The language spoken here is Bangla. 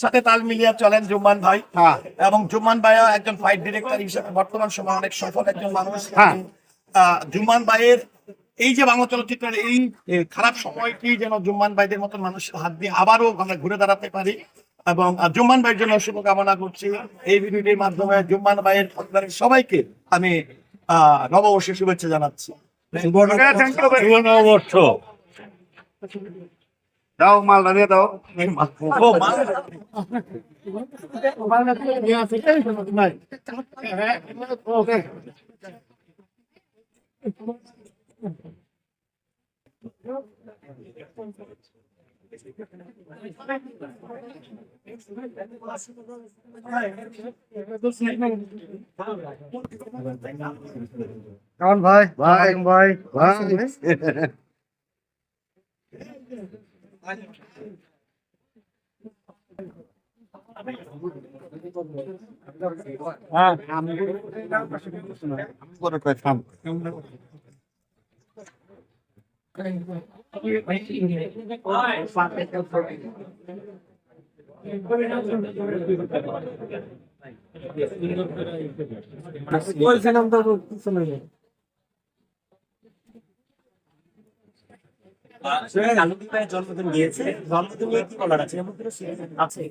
সাথে তাল মিলিয়ে চলেন জুম্মান ভাই। এবং জুম্মান ভাইও একজন ফাইট ডিরেক্টর হিসেবে বর্তমান সময়ে অনেক সফল একজন মানুষ। জুম্মান ভাইয়ের এই যে বাংলা চলচ্চিত্রের এই খারাপ সময়টি যেন জুম্মান ভাইদের মতো মানুষের হাত দিয়ে আবারও আমরা ঘুরে দাঁড়াতে পারি, এবং জুম্মান ভাইয়ের জন্য শুভকামনা করছি। এই ভিডিওটির মাধ্যমে জুম্মান ভাইয়ের পরিবারের সবাইকে আমি নববর্ষের শুভেচ্ছা জানাচ্ছি। দাও মাল নিয়ে দাও। কেমন ভাই? ভাই ভাই ভাই জন্মদিন দিয়েছে, জন্মদিন নিয়ে কি বলার আছে? এমন কোনো সিরিজ আছে?